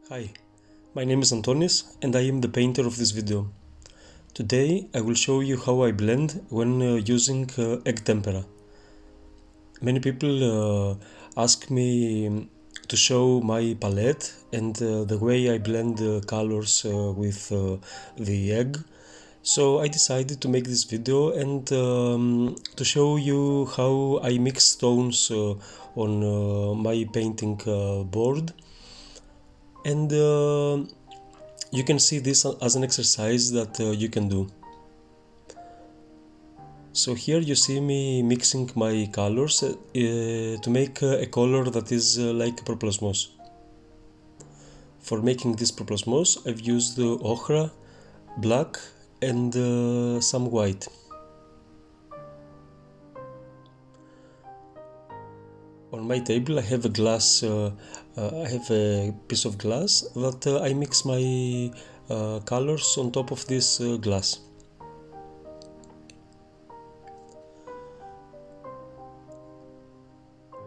Hi, my name is Antonis and I am the painter of this video. Today I will show you how I blend when using egg tempera. Many people ask me to show my palette and the way I blend colors with the egg. So I decided to make this video and to show you how I mix tones on my painting board. And you can see this as an exercise that you can do. So here you see me mixing my colors to make a color that is like proplosmos. For making this proplosmos I've used ochra, black and some white. On my table I have a glass, I have a piece of glass that I mix my colors on top of this glass.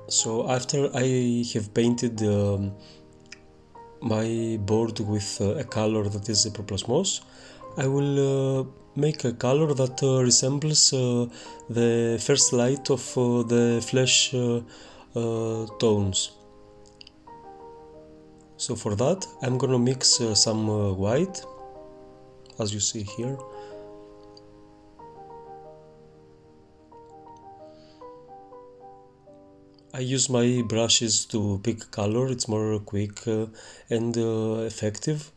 So after I have painted my board with a color that is a proplosmos, I will make a color that resembles the first light of the flesh tones. So for that I'm gonna mix some white, as you see here. I use my brushes to pick color, it's more quick and effective.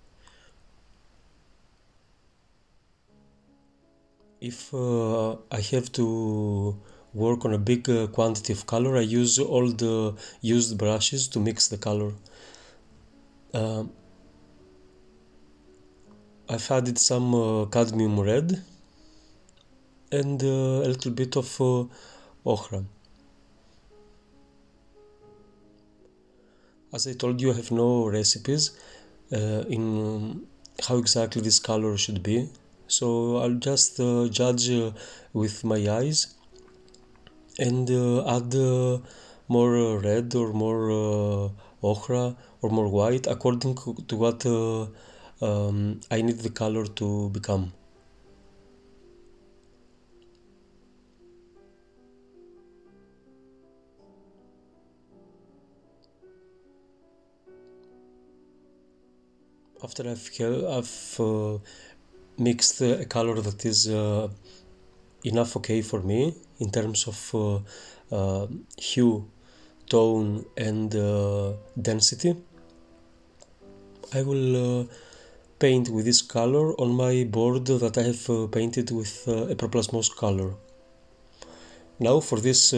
If I have to work on a big quantity of color, I use all the used brushes to mix the color. I've added some cadmium red and a little bit of ochra. As I told you, I have no recipes in how exactly this color should be, so I'll just judge with my eyes and add more red or more ochra or more white according to what I need the color to become. After I've mixed a color that is enough okay for me in terms of hue, tone and density, I will paint with this color on my board that I have painted with a proplosmos color. Now for this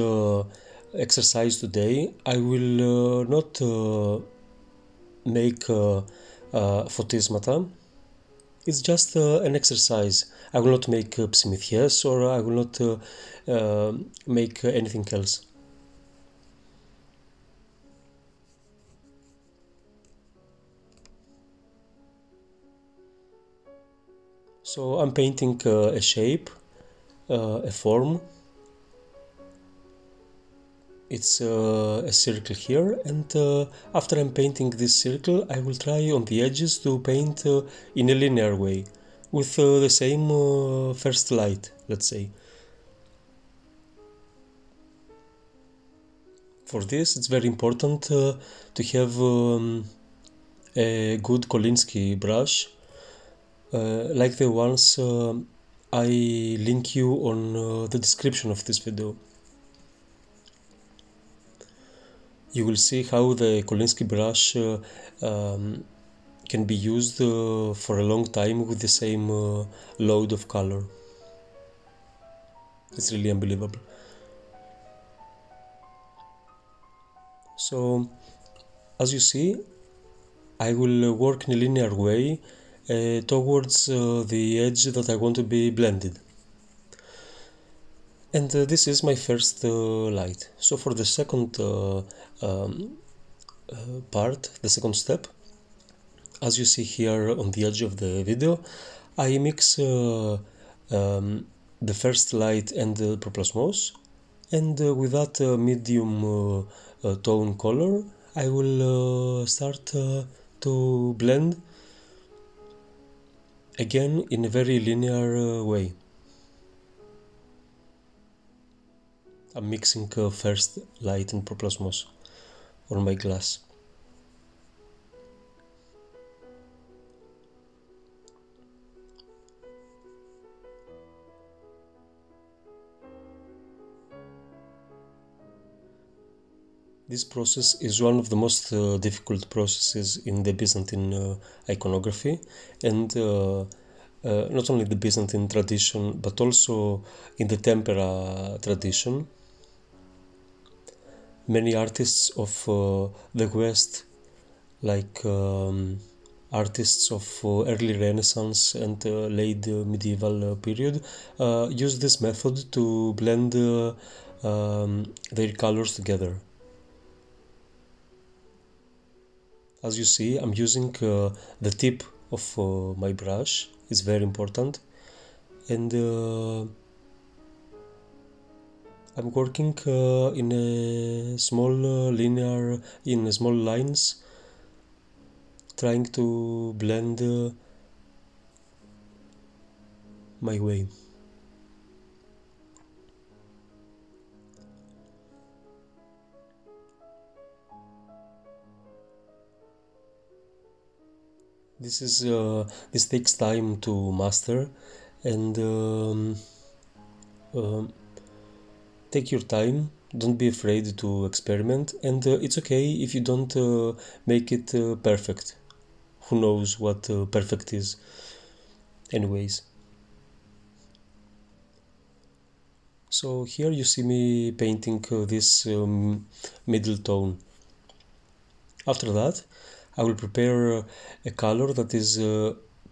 exercise today I will not make φωτίσματα. It's just an exercise. I will not make ψημιθιές or I will not make anything else. So I'm painting a shape, a form. It's a circle here, and after I'm painting this circle I will try on the edges to paint in a linear way with the same first light, let's say. For this it's very important to have a good Kolinsky brush like the ones I link you on the description of this video. You will see how the Kolinsky brush can be used for a long time with the same load of color. It's really unbelievable. So, as you see, I will work in a linear way towards the edge that I want to be blended. And this is my first light. So for the second part, the second step, as you see here on the edge of the video, I mix the first light and the proplosmos, and with that medium tone color I will start to blend again in a very linear way. I'm mixing first light and proplasmos on my glass. This process is one of the most difficult processes in the Byzantine iconography, and not only the Byzantine tradition, but also in the tempera tradition. Many artists of the West, like artists of early Renaissance and late medieval period, use this method to blend their colors together. As you see, I'm using the tip of my brush. It's very important, and I'm working in a small small lines, trying to blend my way. This takes time to master, and take your time. Don't be afraid to experiment, and it's okay if you don't make it perfect. Who knows what perfect is, anyways. So here you see me painting this middle tone. After that, I will prepare a color that is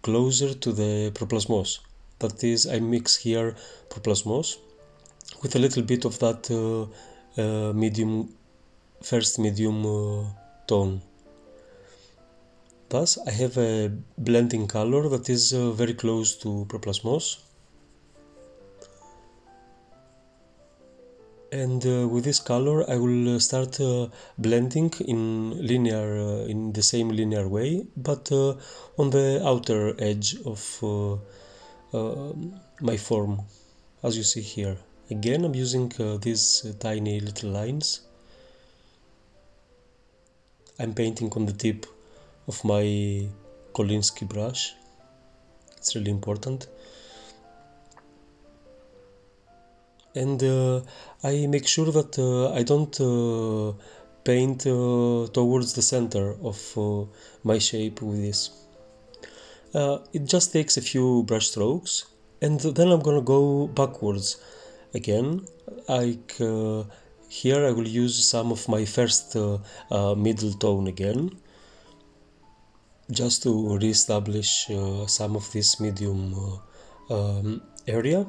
closer to the proplasmos. That is, I mix here proplasmos with a little bit of that first medium tone. Thus, I have a blending color that is very close to proplasmos. And with this color I will start blending in the same linear way, but on the outer edge of my form, as you see here. Again, I'm using these tiny little lines. I'm painting on the tip of my Kolinsky brush. It's really important. And I make sure that I don't paint towards the center of my shape with this. It just takes a few brush strokes, and then I'm gonna go backwards again. Like here I will use some of my first middle tone again, just to re-establish some of this medium area.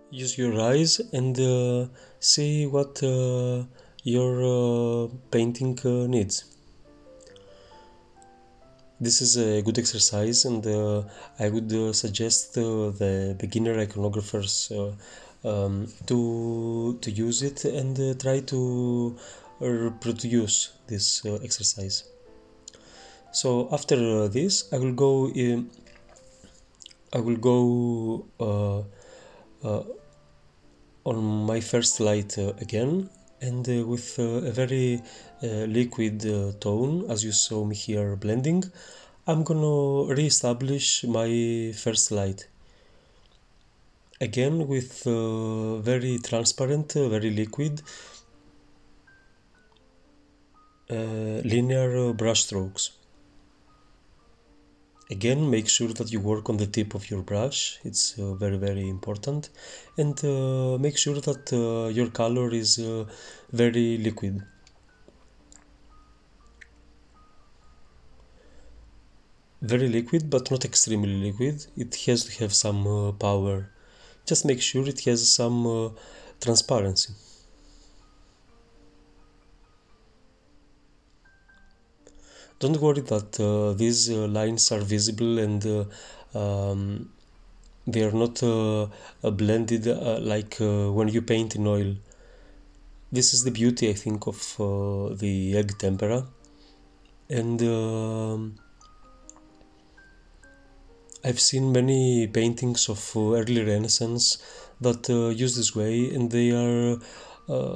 Use your eyes and see what your painting needs. This is a good exercise, and I would suggest the beginner iconographers to use it and try to reproduce this exercise. So after this, I will go on my first light again, and with a very liquid tone, as you saw me here blending, I'm gonna re-establish my first light again with very transparent, very liquid linear brush strokes. Again, make sure that you work on the tip of your brush. It's very important, and make sure that your color is very liquid. Very liquid, but not extremely liquid. It has to have some power. Just make sure it has some transparency. Don't worry that these lines are visible and they are not blended like when you paint in oil. This is the beauty, I think, of the egg tempera. And I've seen many paintings of early Renaissance that use this way, and they are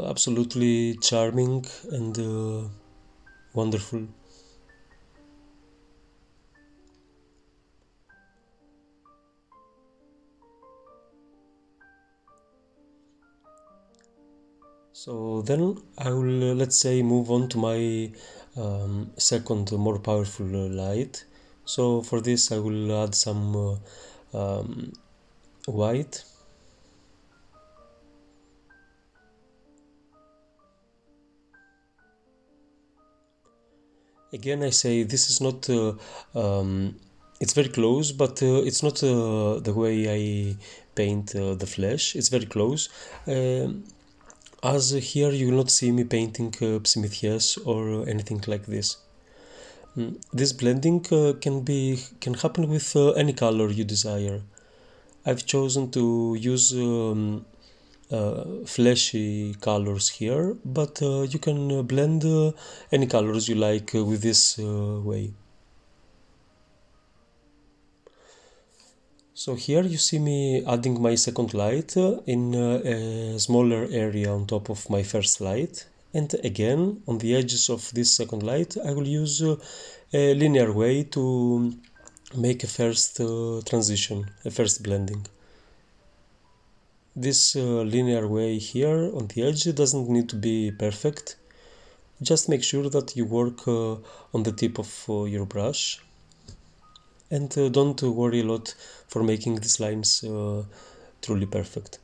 absolutely charming and wonderful. So then I will, let's say, move on to my second more powerful light. So for this I will add some white. Again, I say this is not, it's very close, but it's not the way I paint the flesh. It's very close. As here you will not see me painting psimithies or anything like this. This blending can happen with any color you desire. I've chosen to use fleshy colors here, but you can blend any colors you like with this way. So here you see me adding my second light in a smaller area on top of my first light, and again on the edges of this second light I will use a linear way to make a first transition, a first blending. This linear way here on the edge doesn't need to be perfect. Just make sure that you work on the tip of your brush, and don't worry a lot for making these lines truly perfect.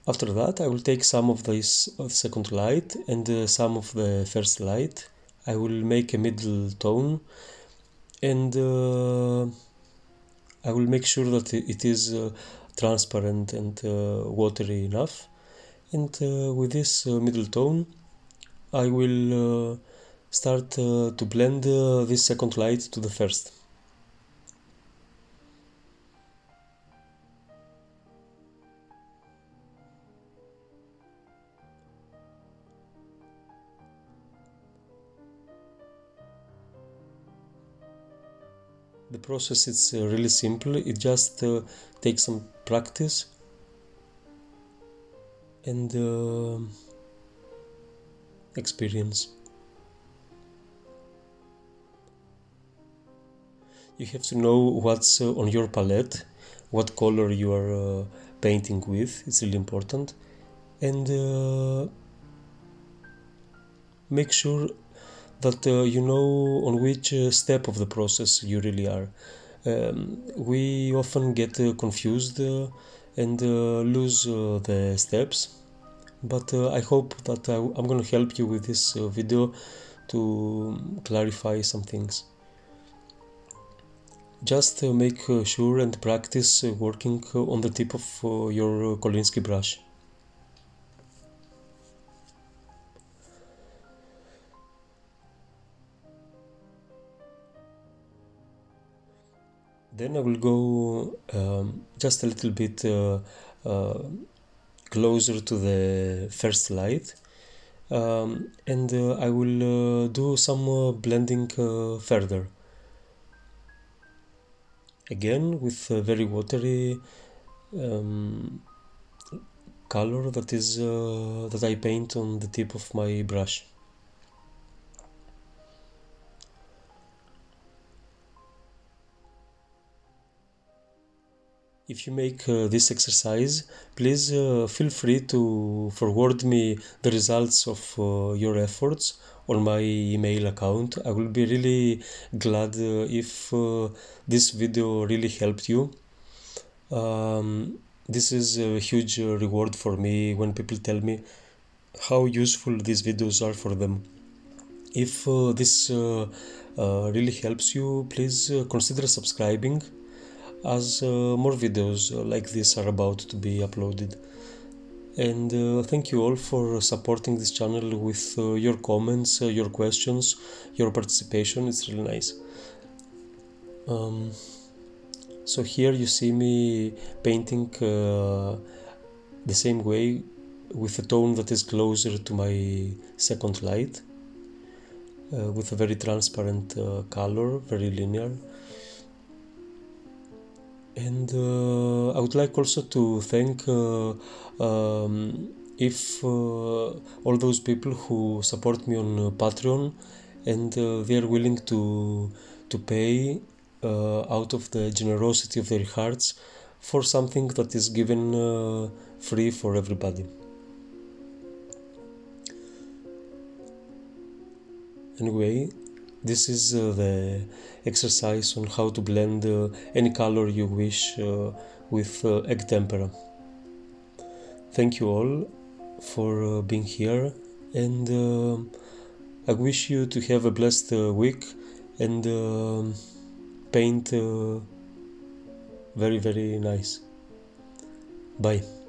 After that I will take some of this second light and some of the first light. I will make a middle tone, and I will make sure that it is transparent and watery enough, and with this middle tone I will start to blend this second light to the first. The process is really simple. It just takes some practice and experience. You have to know what's on your palette, what color you are painting with. It's really important, and make sure that you know on which step of the process you really are. We often get confused and lose the steps, but I hope that I'm going to help you with this video to clarify some things. Just make sure and practice working on the tip of your Kolinsky brush. Then I will go just a little bit closer to the first light, and I will do some blending further. Again with a very watery color that I paint on the tip of my brush. If you make this exercise, please feel free to forward me the results of your efforts on my email account. I will be really glad if this video really helped you. This is a huge reward for me when people tell me how useful these videos are for them. If this really helps you, please consider subscribing, as more videos like this are about to be uploaded. And thank you all for supporting this channel with your comments, your questions, your participation. It's really nice. So here you see me painting the same way, with a tone that is closer to my second light, with a very transparent color, very linear. And I would like also to thank if all those people who support me on Patreon, and they are willing to pay out of the generosity of their hearts for something that is given free for everybody. Anyway, this is the exercise on how to blend any color you wish with egg tempera. Thank you all for being here, and I wish you to have a blessed week and paint very, very nice. Bye.